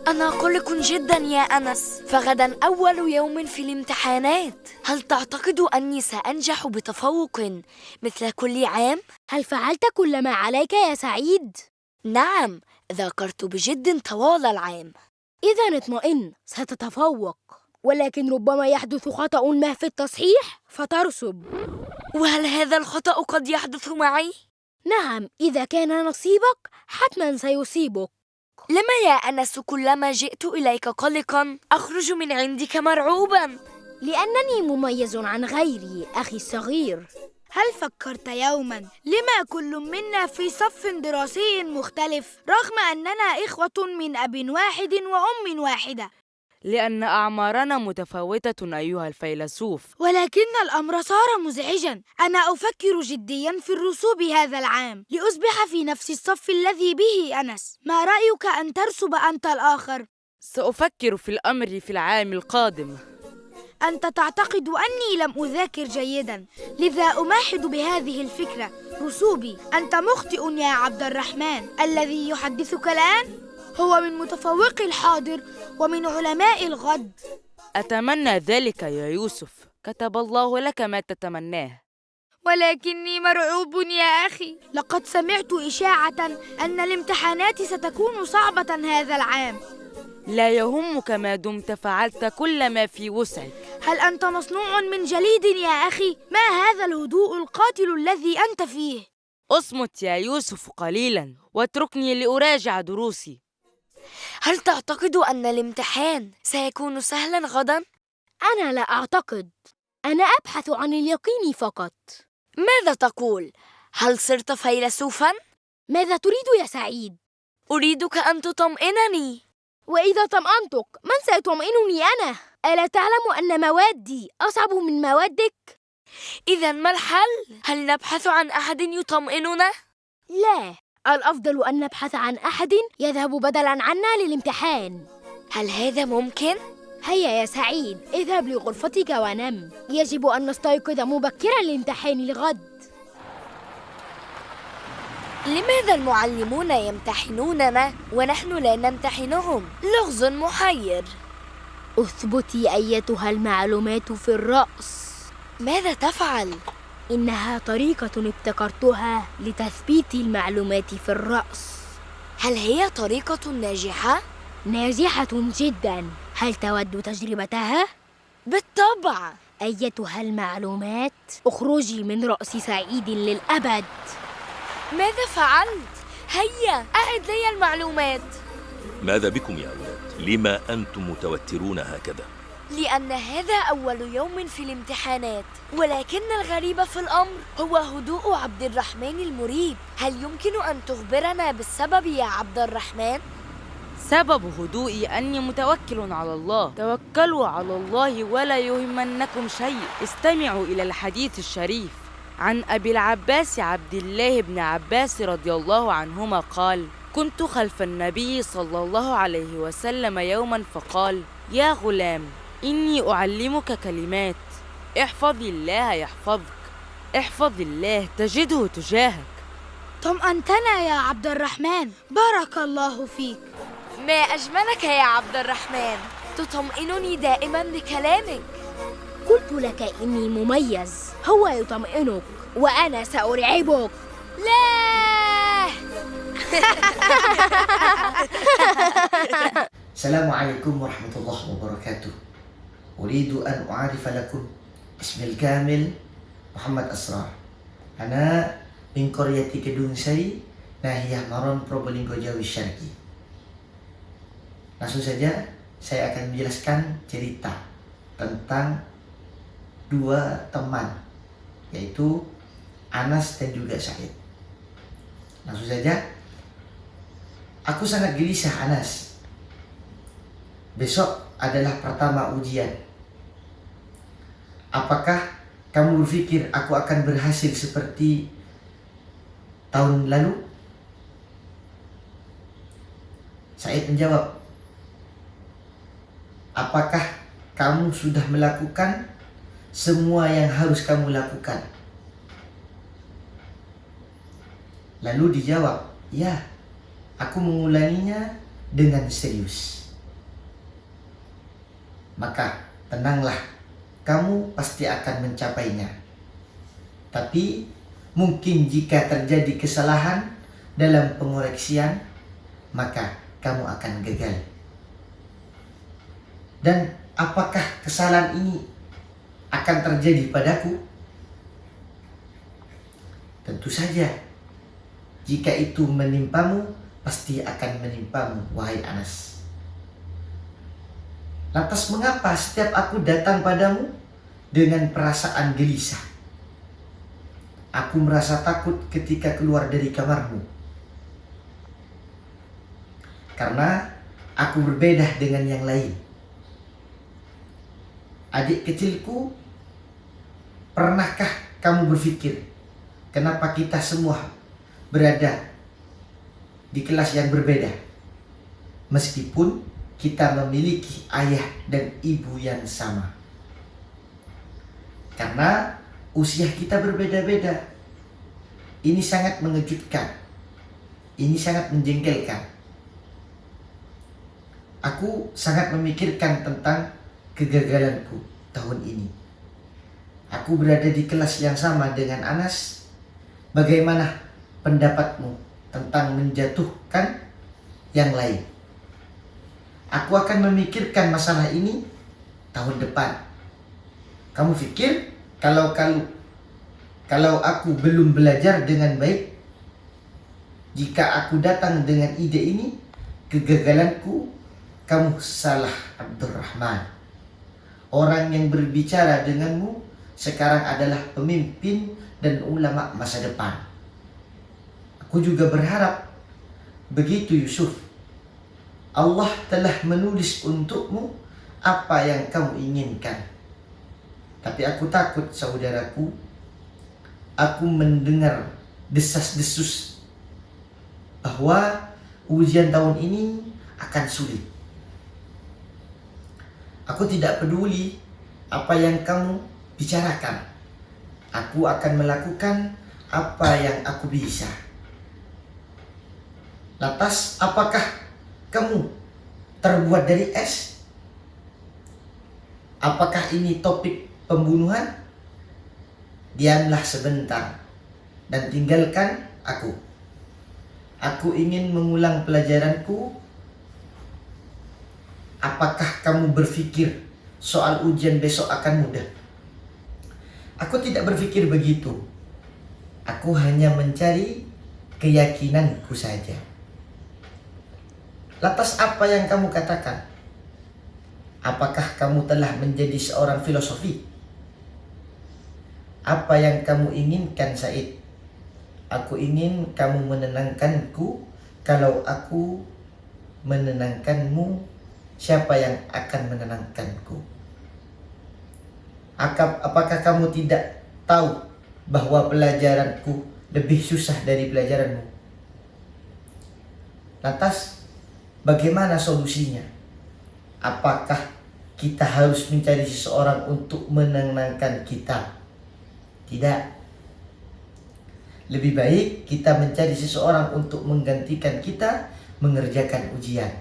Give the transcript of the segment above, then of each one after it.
أنا قلق جدا يا أنس، فغدا أول يوم في الامتحانات. هل تعتقد أني سأنجح بتفوق مثل كل عام؟ هل فعلت كل ما عليك يا سعيد؟ نعم، ذاكرت بجد طوال العام. إذا اطمئن، ستتفوق، ولكن ربما يحدث خطأ ما في التصحيح فترسب. وهل هذا الخطأ قد يحدث معي؟ نعم، إذا كان نصيبك حتما سيصيبك. لما يا أنس كلما جئت إليك قلقا أخرج من عندك مرعوبا؟ لأنني مميز عن غيري أخي الصغير. هل فكرت يوما لما كل منا في صف دراسي مختلف رغم أننا إخوة من أب واحد وأم واحدة؟ لأن أعمارنا متفاوتة أيها الفيلسوف. ولكن الأمر صار مزعجا. أنا أفكر جديا في الرسوب هذا العام لأصبح في نفس الصف الذي به أنس. ما رأيك أن ترسب أنت الآخر؟ سأفكر في الأمر في العام القادم. أنت تعتقد أني لم أذاكر جيدا، لذا أماحد بهذه الفكرة رسوبي. أنت مخطئ يا عبد الرحمن. الذي يحدثك الآن هو من متفوقي الحاضر ومن علماء الغد. أتمنى ذلك يا يوسف، كتب الله لك ما تتمناه. ولكني مرعوب يا أخي. لقد سمعت إشاعة أن الامتحانات ستكون صعبة هذا العام. لا يهمك ما دمت فعلت كل ما في وسعك. هل أنت مصنوع من جليد يا أخي؟ ما هذا الهدوء القاتل الذي أنت فيه؟ اصمت يا يوسف قليلا واتركني لأراجع دروسي. هل تعتقد أن الامتحان سيكون سهلا غدا؟ أنا لا أعتقد، أنا أبحث عن اليقين فقط. ماذا تقول؟ هل صرت فيلسوفا؟ ماذا تريد يا سعيد؟ أريدك أن تطمئنني. وإذا طمأنتك من سيطمئنني أنا؟ ألا تعلم أن موادي أصعب من موادك؟ إذا ما الحل؟ هل نبحث عن أحد يطمئننا؟ لا، الأفضل أن نبحث عن أحد يذهب بدلاً عنا للامتحان. هل هذا ممكن؟ هيا يا سعيد، اذهب لغرفتك ونم. يجب أن نستيقظ مبكراً لامتحان الغد. لماذا المعلمون يمتحنوننا ونحن لا نمتحنهم؟ لغز محير. اثبتي أيتها المعلومات في الرأس. ماذا تفعل؟ إنها طريقة ابتكرتها لتثبيت المعلومات في الرأس. هل هي طريقة ناجحة؟ ناجحة جداً. هل تود تجربتها؟ بالطبع. أيتها المعلومات، اخرجي من رأس سعيد للأبد. ماذا فعلت؟ هيا أعد لي المعلومات. ماذا بكم يا أولاد؟ لما أنتم متوترون هكذا؟ لأن هذا أول يوم في الامتحانات، ولكن الغريب في الأمر هو هدوء عبد الرحمن المريب. هل يمكن أن تخبرنا بالسبب يا عبد الرحمن؟ سبب هدوئي أني متوكل على الله. توكلوا على الله ولا يهمنكم شيء. استمعوا إلى الحديث الشريف عن أبي العباس عبد الله بن عباس رضي الله عنهما قال: كنت خلف النبي صلى الله عليه وسلم يوما فقال: يا غلام، إني أعلمك كلمات، احفظ الله يحفظك، احفظ الله تجده تجاهك. طمأنتنا يا عبد الرحمن، بارك الله فيك. ما أجملك يا عبد الرحمن، تطمئنني دائما بكلامك. قلت لك إني مميز، هو يطمئنك وأنا سأرعبك. لا. السلام عليكم ورحمة الله وبركاته. أريد أن أعرف لكم اسمي الكامل محمد أسرار. أنا من قرية Kedungsari, Nahiyah Maron, Probolinggo, Jawa Syarqi. Langsung saja saya akan menjelaskan cerita tentang dua teman, yaitu Anas dan juga Said. Langsung saja. Aku sangat gelisah, Anas. Besok adalah pertama ujian. Apakah kamu berpikir aku akan berhasil seperti tahun lalu? Said menjawab, apakah kamu sudah melakukan semua yang harus kamu lakukan? Lalu dijawab, ya, aku mengulanginya dengan serius. Maka tenanglah, kamu pasti akan mencapainya. Tapi mungkin jika terjadi kesalahan dalam pengoreksian, maka kamu akan gagal. Dan apakah kesalahan ini akan terjadi padaku? Tentu saja, jika itu menimpamu, pasti akan menimpamu, wahai Anas. Lantas mengapa setiap aku datang padamu dengan perasaan gelisah? Aku merasa takut ketika keluar dari kamarmu. Karena aku berbeda dengan yang lain. Adik kecilku, pernahkah kamu berpikir kenapa kita semua berada di kelas yang berbeda? Meskipun kita memiliki ayah dan ibu yang sama. Karena usia kita berbeda-beda. Ini sangat mengejutkan. Ini sangat menjengkelkan. Aku sangat memikirkan tentang kegagalanku tahun ini. Aku berada di kelas yang sama dengan Anas. Bagaimana pendapatmu tentang menjatuhkan yang lain? Aku akan memikirkan masalah ini tahun depan. Kamu pikir kalau aku belum belajar dengan baik, jika aku datang dengan ide ini, kegagalanku, kamu salah, Abdurrahman. Orang yang berbicara denganmu sekarang adalah pemimpin dan ulama masa depan. Aku juga berharap begitu, Yusuf. Allah telah menulis untukmu apa yang kamu inginkan. Tapi aku takut, saudaraku, aku mendengar desas-desus bahwa ujian tahun ini akan sulit. Aku tidak peduli apa yang kamu bicarakan. Aku akan melakukan apa yang aku bisa. Lantas, apakah kamu terbuat dari es? Apakah ini topik pembunuhan? Diamlah sebentar dan tinggalkan aku. Aku ingin mengulang pelajaranku. Apakah kamu berpikir soal ujian besok akan mudah? Aku tidak berpikir begitu. Aku hanya mencari keyakinanku saja. Lantas apa yang kamu katakan? Apakah kamu telah menjadi seorang filosofi? Apa yang kamu inginkan, Said? Aku ingin kamu menenangkanku. Kalau aku menenangkanmu, siapa yang akan menenangkanku? Apakah kamu tidak tahu bahwa pelajaranku lebih susah dari pelajaranmu? Lantas, bagaimana solusinya? Apakah kita harus mencari seseorang untuk menenangkan kita? Tidak. Lebih baik kita mencari seseorang untuk menggantikan kita mengerjakan ujian.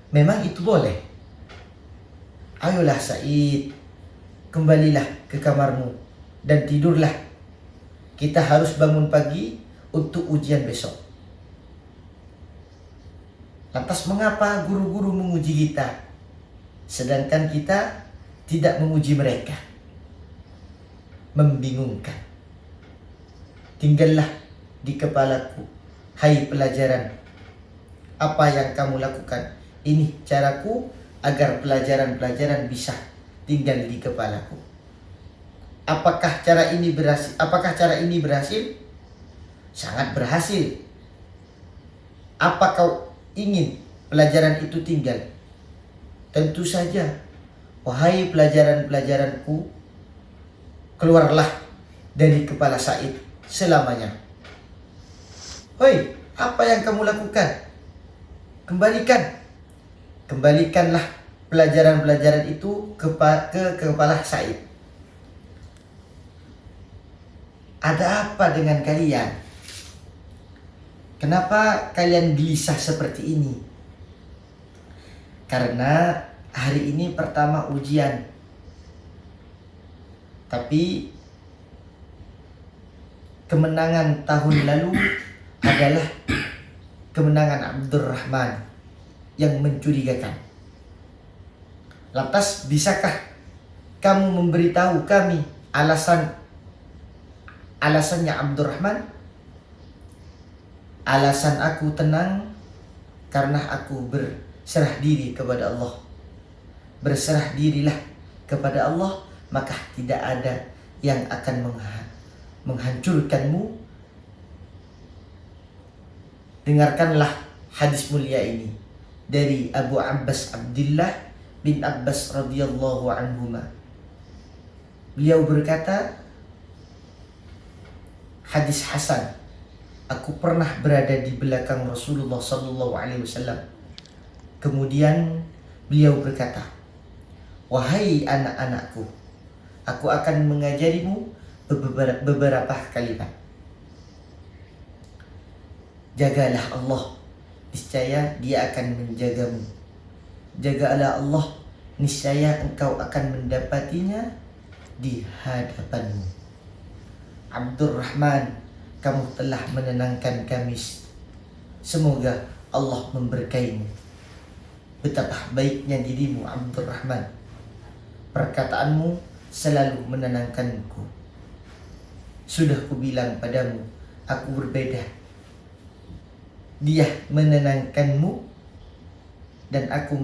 Memang itu boleh. Ayolah Said, kembalilah ke kamarmu dan tidurlah. Kita harus bangun pagi untuk ujian besok. Lantas mengapa guru-guru menguji kita, sedangkan kita tidak menguji mereka? Membingungkan. Tinggallah di kepalaku, hai pelajaran. Apa yang kamu lakukan? Ini caraku agar pelajaran-pelajaran bisa tinggal di kepalaku. Apakah cara ini berhasil? Sangat berhasil. Apa kau ingin pelajaran itu tinggal? Tentu saja. Wahai pelajaran-pelajaranku, keluarlah dari kepala Said selamanya. Hoi, Apa yang kamu lakukan? Kembalikanlah pelajaran-pelajaran itu ke kepala Said. Ada apa dengan kalian? Kenapa kalian gelisah seperti ini? Karena hari ini pertama ujian. Tapi kemenangan tahun lalu adalah kemenangan Abdurrahman yang mencurigakan. Lantas bisakah kamu memberitahu kami alasannya Abdurrahman? Alasan aku tenang karena aku berserah diri kepada Allah. Berserah dirilah kepada Allah, maka tidak ada yang akan menghancurkanmu. Dengarkanlah hadis mulia ini dari Abu Abbas Abdullah bin Abbas radhiyallahu anhuma. Beliau berkata, hadis hasan, aku pernah berada di belakang Rasulullah sallallahu alaihi wasallam. Kemudian beliau berkata, wahai anak-anakku, aku akan mengajarimu beberapa kalimat. Jagalah Allah, niscaya Dia akan menjagamu. Jagalah Allah, niscaya engkau akan mendapatinya di hadapanmu. Abdurrahman, kamu telah menenangkan kami. Semoga Allah memberkaimu. Betapa baiknya dirimu Abdurrahman. Perkataanmu selalu menenangkanku. Sudah kubilang padamu, aku berbeda. Dia menenangkanmu dan aku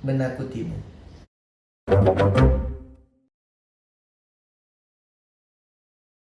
menakutimu.